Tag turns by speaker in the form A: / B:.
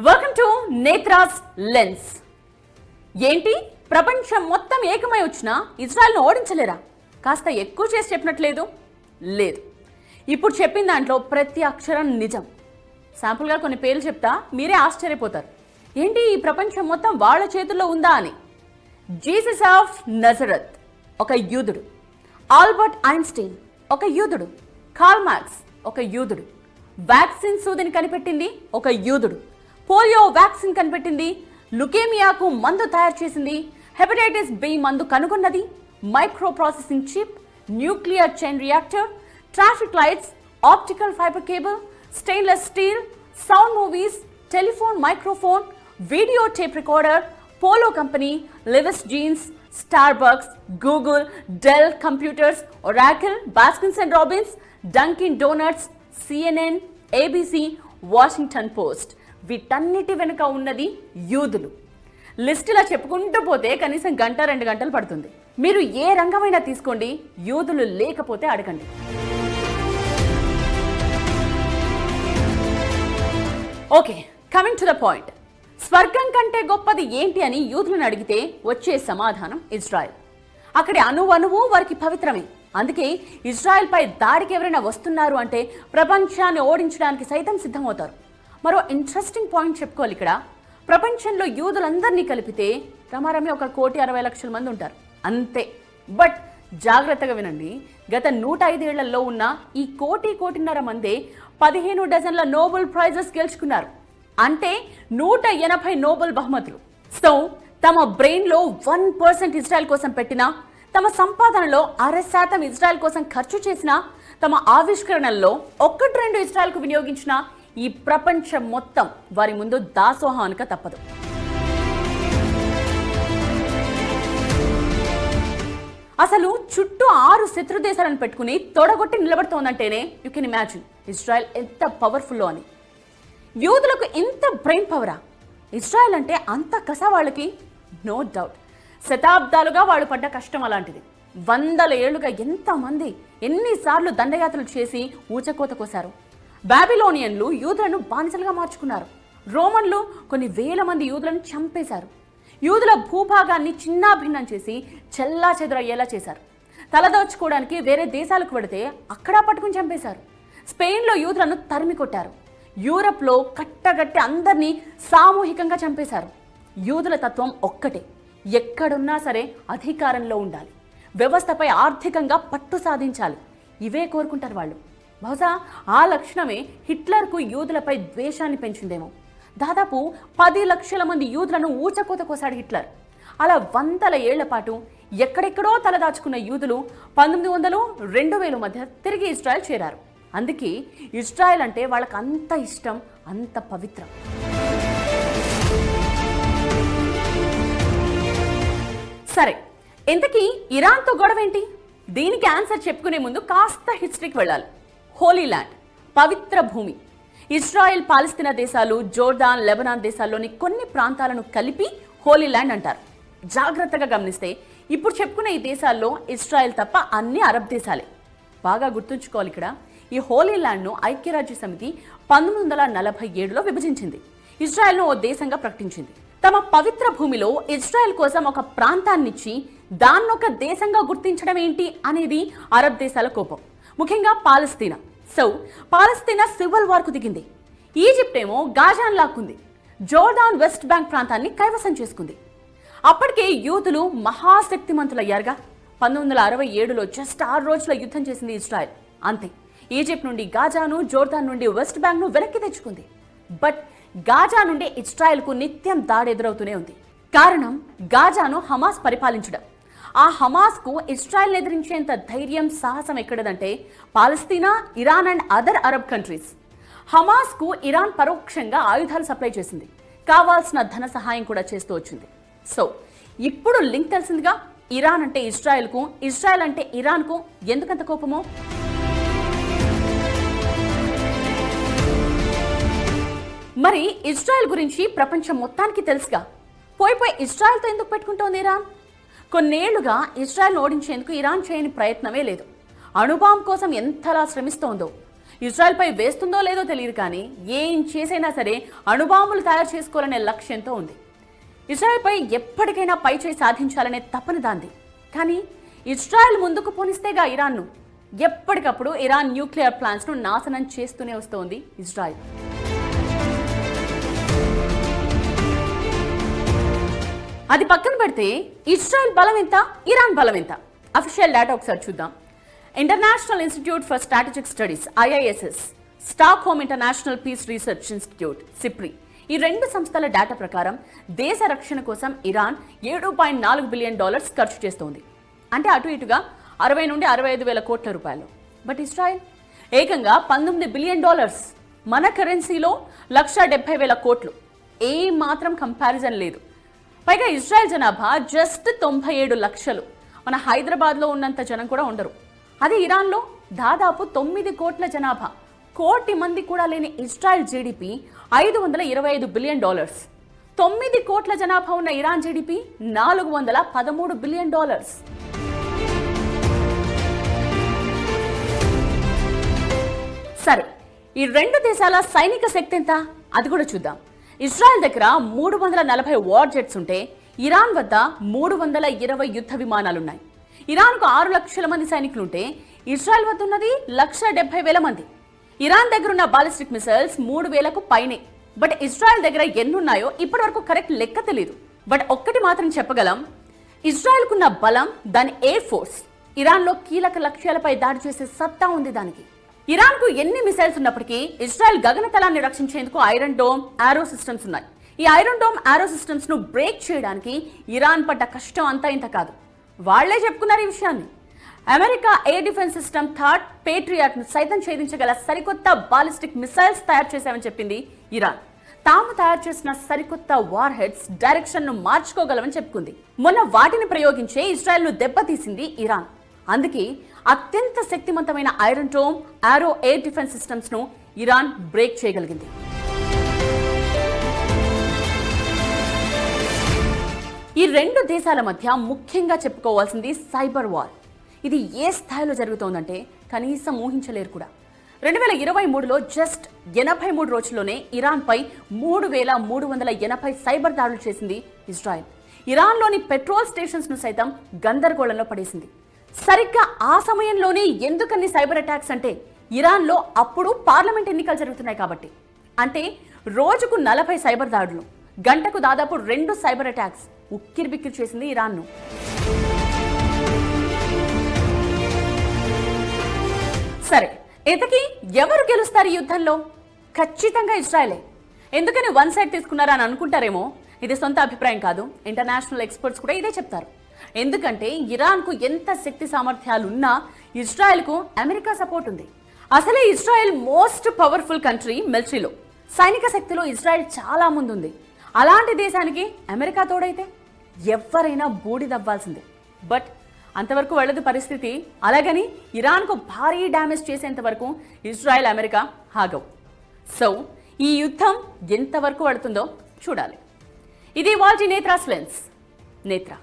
A: Welcome to నేత్రాస్ lens. ఏంటి ప్రపంచం మొత్తం ఏకమై వచ్చినా ఇజ్రాయెల్ను ఓడించలేరా? కాస్త ఎక్కువ చేసి చెప్పినట్లేదు. లేదు, ఇప్పుడు చెప్పిన దాంట్లో ప్రతి అక్షరం నిజం. శాంపుల్గా కొన్ని పేర్లు చెప్తా, మీరే ఆశ్చర్యపోతారు. ఏంటి ఈ ప్రపంచం మొత్తం వాళ్ళ చేతుల్లో ఉందా అని. జీసస్ ఆఫ్ నజరత్ ఒక యూదుడు, ఆల్బర్ట్ ఐన్స్టీన్ ఒక యూదుడు, కార్ల్ మార్క్స్ ఒక యూదుడు, వ్యాక్సిన్ సూదిని కనిపెట్టింది ఒక యూదుడు, పోలియో వ్యాక్సిన్ కనిపెట్టింది, లుకేమియాకు మందు తయారు చేసింది, హెపటైటిస్ బి మందు కనుగొన్నది, micro processing chip, nuclear chain reactor, traffic lights, optical fibre cable, stainless steel, sound movies, telephone microphone, video tape recorder, Polo company, Levi's jeans, Starbucks, Google, Dell computers, Oracle, Baskins and Robbins, Dunkin Donuts, CNN, ABC, Washington Post. వీటన్నిటి వెనుక ఉన్నది యూదులు. లిస్టులా చెప్పుకుంటూ పోతే కనీసం గంట 2 గంటలు పడుతుంది. మీరు ఏ రంగమైనా తీసుకోండి, యూదులు లేకపోతే అడగండి. Okay, coming to the point. స్వర్గం కంటే గొప్పది ఏంటి అని యూదులను అడిగితే వచ్చే సమాధానం ఇజ్రాయెల్. అక్కడి అణువణువు వారికి పవిత్రమే. అందుకే ఇజ్రాయెల్ పై దాడికి ఎవరైనా వస్తున్నారు అంటే ప్రపంచాన్ని ఓడించడానికి సైతం సిద్ధమవుతారు. మరో ఇంట్రెస్టింగ్ పాయింట్ చెప్పుకోవాలి ఇక్కడ. ప్రపంచంలో యూదులందరినీ కలిపితే రమారమి 1,60,00,000 మంది ఉంటారు అంతే. బట్ జాగ్రత్తగా వినండి, గత 105 ఏళ్లలో ఉన్న ఈ 1,00,00,000 మందే 15 డజన్ల నోబెల్ ప్రైజెస్ గెలుచుకున్నారు. అంటే 180 నోబెల్ బహుమతులు. సో తమ బ్రెయిన్లో 1% ఇజ్రాయెల్ కోసం పెట్టినా, తమ సంపాదనలో 0.5% ఇజ్రాయెల్ కోసం ఖర్చు చేసిన, తమ ఆవిష్కరణల్లో 1-2 ఇజ్రాయెల్కు వినియోగించిన ఈ ప్రపంచం మొత్తం వారి ముందు దాసోహానిక తప్పదు. అసలు చుట్టూ 6 శత్రు దేశాలను పెట్టుకుని తొడగొట్టి నిలబడుతోందంటేనే యూ కెన్ ఇమాజిన్ ఇజ్రాయెల్ ఎంత పవర్ఫుల్లో అని. యూదులకు ఇంత బ్రెయిన్ పవరా? ఇజ్రాయెల్ అంటే అంత కస వాళ్ళకి? No doubt. శతాబ్దాలుగా వాళ్ళు పడ్డ కష్టం అలాంటిది. 100 ఏళ్లుగా ఎంతమంది ఎన్నిసార్లు దండయాత్రలు చేసి ఊచకోత కోశారు. బాబిలోనియన్లు యూదులను బానిసలుగా మార్చుకున్నారు. రోమన్లు కొన్ని వేల మంది యూదులను చంపేశారు. యూదుల భూభాగాన్ని చిన్నాభిన్నం చేసి చెల్లా చెదురయ్యేలా చేశారు. తలదోచుకోవడానికి వేరే దేశాలకు వెడితే అక్కడ పట్టుకుని చంపేశారు. స్పెయిన్లో యూదులను తరిమి కొట్టారు. యూరప్లో కట్టగట్టి అందరినీ సామూహికంగా చంపేశారు. యూదుల తత్వం ఒక్కటే, ఎక్కడున్నా సరే అధికారంలో ఉండాలి, వ్యవస్థపై ఆర్థికంగా పట్టు సాధించాలి. ఇవే కోరుకుంటారు వాళ్ళు. బహుశా ఆ లక్షణమే హిట్లర్కు యూదులపై ద్వేషాన్ని పెంచిందేమో. దాదాపు 10 లక్షల మంది యూదులను ఊచకోత కోసాడు హిట్లర్. అలా 100 ఏళ్ల పాటు ఎక్కడెక్కడో తలదాచుకున్న యూదులు 1900, 2000 మధ్య తిరిగి ఇజ్రాయెల్ చేరారు. అందుకే ఇజ్రాయెల్ అంటే వాళ్ళకి అంత ఇష్టం, అంత పవిత్రం. సరే, ఇంతకీ ఇరాన్తో గొడవేంటి? దీనికి ఆన్సర్ చెప్పుకునే ముందు కాస్త హిస్టరీకి వెళ్ళాలి. హోలీ ల్యాండ్, పవిత్ర భూమి. ఇజ్రాయెల్, పాలస్తీనా దేశాలు, జోర్డాన్, లెబనాన్ దేశాల్లోని కొన్ని ప్రాంతాలను కలిపి హోలీ ల్యాండ్ అంటారు. జాగ్రత్తగా గమనిస్తే ఇప్పుడు చెప్పుకునే ఈ దేశాల్లో ఇజ్రాయెల్ తప్ప అన్ని అరబ్ దేశాలే. బాగా గుర్తుంచుకోవాలి ఇక్కడ. ఈ హోలీ ల్యాండ్ను ఐక్యరాజ్య సమితి 1947లో విభజించింది. ఇజ్రాయెల్ను ఓ దేశంగా ప్రకటించింది. తమ పవిత్ర భూమిలో ఇజ్రాయెల్ కోసం ఒక ప్రాంతాన్నిచ్చి దాన్నొక దేశంగా గుర్తించడం ఏంటి అనేది అరబ్ దేశాల కోపం, ముఖ్యంగా పాలస్తీనా. సో పాలస్తీనా సివిల్ వార్కు దిగింది. ఈజిప్ట్ ఏమో గాజాను లాక్కుంది. జోర్డాన్ వెస్ట్ బ్యాంక్ ప్రాంతాన్ని కైవసం చేసుకుంది. అప్పటికే యూదులు మహాశక్తిమంతులయ్యారుగా. 1967లో జస్ట్ 6 రోజుల యుద్ధం చేసింది ఇజ్రాయెల్. అంతే, ఈజిప్ట్ నుండి గాజాను, జోర్డాన్ నుండి వెస్ట్ బ్యాంక్ను వెనక్కి తెచ్చుకుంది. బట్ గాజా నుండి ఇజ్రాయెల్కు నిత్యం దాడి ఎదురవుతూనే ఉంది. కారణం గాజాను హమాస్ పరిపాలించడం. ఆ హమాస్కు ఇజ్రాయెల్ని ఎదిరించేంత ధైర్యం, సాహసం ఎక్కడదంటే పాలస్తీనా, Iran and other Arab countries. హమాస్కు ఇరాన్ పరోక్షంగా ఆయుధాలు సప్లై చేసింది, కావాల్సిన ధన సహాయం కూడా చేస్తూ వచ్చింది. సో ఇప్పుడు లింక్ తెలిసిందిగా. ఇరాన్ అంటే ఇజ్రాయెల్కు, ఇజ్రాయెల్ అంటే ఇరాన్కు ఎందుకంత కోపమో. మరి ఇజ్రాయెల్ గురించి ప్రపంచం మొత్తానికి తెలుసుగా. పోయి ఇజ్రాయెల్తో ఎందుకు పెట్టుకుంటోంది ఇరాన్? కొన్నేళ్లుగా ఇజ్రాయెల్ను ఓడించేందుకు ఇరాన్ చేయని ప్రయత్నమే లేదు. అణుబాంబ్ కోసం ఎంతలా శ్రమిస్తోందో. ఇజ్రాయెల్పై వేస్తుందో లేదో తెలియదు కానీ ఏం చేసైనా సరే అణుబాంబులు తయారు చేసుకోవాలనే లక్ష్యంతో ఉంది. ఇజ్రాయెల్పై ఎప్పటికైనా పైచేయి సాధించాలనే తపన దాంది. కానీ ఇజ్రాయెల్ ముందుకు పోనిస్తేగా ఇరాన్ను. ఎప్పటికప్పుడు ఇరాన్ న్యూక్లియర్ ప్లాంట్స్ను నాశనం చేస్తూనే వస్తోంది ఇజ్రాయెల్. అది పక్కన పెడితే ఇజ్రాయెల్ బలం ఎంత, ఇరాన్ బలం ఎంత? అఫీషియల్ డేటా ఒకసారి చూద్దాం. International Institute for Strategic Studies IISS, Stockholm International Peace Research Institute SIPRI, ఈ రెండు సంస్థల డేటా ప్రకారం దేశ రక్షణ కోసం ఇరాన్ $7.4 బిలియన్ ఖర్చు చేస్తోంది. అంటే అటు ఇటుగా 60 నుండి 65 వేల కోట్ల రూపాయలు. బట్ ఇజ్రాయెల్ ఏకంగా $19 బిలియన్, మన కరెన్సీలో 1,70,000 కోట్లు. ఏ మాత్రం కంపారిజన్ లేదు. పైగా ఇజ్రాయెల్ జనాభా జస్ట్ 97 లక్షలు. మన హైదరాబాద్లో ఉన్నంత జనం కూడా ఉండరు. అదే ఇరాన్లో దాదాపు 9 కోట్ల జనాభా. కోటి మంది కూడా లేని ఇజ్రాయెల్ జీడిపి $525 బిలియన్. 9 కోట్ల జనాభా ఉన్న ఇరాన్ జీడిపి $413 బిలియన్. సరే, ఈ రెండు దేశాల సైనిక శక్తి ఎంత అది కూడా చూద్దాం. ఇజ్రాయెల్ దగ్గర 340 వార్ జెట్స్ ఉంటే ఇరాన్ వద్ద 320 యుద్ధ విమానాలున్నాయి. ఇరాన్కు 6 లక్షల మంది సైనికులుంటే ఇజ్రాయెల్ వద్ద ఉన్నది 1,70,000 మంది. ఇరాన్ దగ్గర ఉన్న బాలిస్టిక్ మిసైల్స్ 3,000కు పైనే. బట్ ఇజ్రాయెల్ దగ్గర ఎన్నున్నాయో ఇప్పటి వరకు కరెక్ట్ లెక్క తెలియదు. బట్ ఒక్కటి మాత్రం చెప్పగలం, ఇజ్రాయెల్కున్న బలం దాని ఎయిర్ ఫోర్స్. ఇరాన్లో కీలక లక్ష్యాలపై దాడి చేసే సత్తా ఉంది దానికి. ఇరాన్కు ఎన్ని మిసైల్స్ ఉన్నప్పటికీ ఇజ్రాయెల్ గగనతలాన్ని రక్షించేందుకు ఐరన్ డోమ్ ఆరో సిస్టమ్స్ ఉన్నాయి. ఈ ఐరన్ డోమ్ ఆరో సిస్టమ్స్ ను బ్రేక్ చేయడానికి ఇరాన్ పడ్డ కష్టం అంతా ఇంత కాదు. వాళ్లే చెప్పుకున్నారు ఈ విషయాన్ని. America air defence system third Patriot ను సైతం ఛేదించగల సరికొత్త బాలిస్టిక్ మిసైల్స్ తయారు చేశామని చెప్పింది ఇరాన్. తాము తయారు చేసిన సరికొత్త వార్ హెడ్స్ డైరెక్షన్ ను మార్చుకోగలమని చెప్పుకుంది. మొన్న వాటిని ప్రయోగించే ఇజ్రాయెల్ ను దెబ్బతీసింది ఇరాన్. అందుకే అత్యంత శక్తివంతమైన ఐరన్ డోమ్ ఆరో ఎయిర్ డిఫెన్స్ సిస్టమ్స్ ను ఇరాన్ బ్రేక్ చేయగలిగింది. ఈ రెండు దేశాల మధ్య ముఖ్యంగా చెప్పుకోవాల్సింది సైబర్ వార్. ఇది ఏ స్థాయిలో జరుగుతోందంటే కనీసం ఊహించలేరు కూడా. 2023లో జస్ట్ 83 రోజుల్లోనే ఇరాన్పై 3,380 సైబర్ దాడులు చేసింది ఇజ్రాయెల్. ఇరాన్లోని పెట్రోల్ స్టేషన్స్ ను సైతం గందరగోళంలో పడేసింది. సరిగ్గా ఆ సమయంలోనే ఎందుకన్ని సైబర్ అటాక్స్ అంటే ఇరాన్లో అప్పుడు పార్లమెంట్ ఎన్నికలు జరుగుతున్నాయి కాబట్టి. అంటే రోజుకు 40 సైబర్ దాడులు, గంటకు దాదాపు 2 సైబర్ అటాక్స్ ఉక్కిరిబిక్కిరి చేసింది ఇరాన్ను. సరే, ఇంతకీ ఎవరు గెలుస్తారు ఈ యుద్ధంలో? ఖచ్చితంగా ఇజ్రాయెలే. ఎందుకని వన్ సైడ్ తీసుకున్నారా అని అనుకుంటారేమో. ఇది సొంత అభిప్రాయం కాదు, ఇంటర్నేషనల్ ఎక్స్పర్ట్స్ కూడా ఇదే చెప్తారు. ఎందుకంటే ఇరాన్కు ఎంత శక్తి సామర్థ్యాలున్నా ఇజ్రాయెల్కు అమెరికా సపోర్ట్ ఉంది. అసలే ఇజ్రాయెల్ మోస్ట్ పవర్ఫుల్ కంట్రీ మిలిటరీలో. సైనిక శక్తిలో ఇజ్రాయెల్ చాలా ముందుంది. అలాంటి దేశానికి అమెరికా తోడైతే ఎవరైనా బూడిదవ్వాల్సిందే. బట్ అంతవరకు వెళ్ళదు పరిస్థితి. అలాగని ఇరాన్కు భారీ డ్యామేజ్ చేసేంత వరకు ఇజ్రాయెల్ అమెరికా ఆగవు. సో ఈ యుద్ధం ఎంతవరకు పడుతుందో చూడాలి. ఇది వాటి నేత్రాస్ లెన్స్. నేత్ర.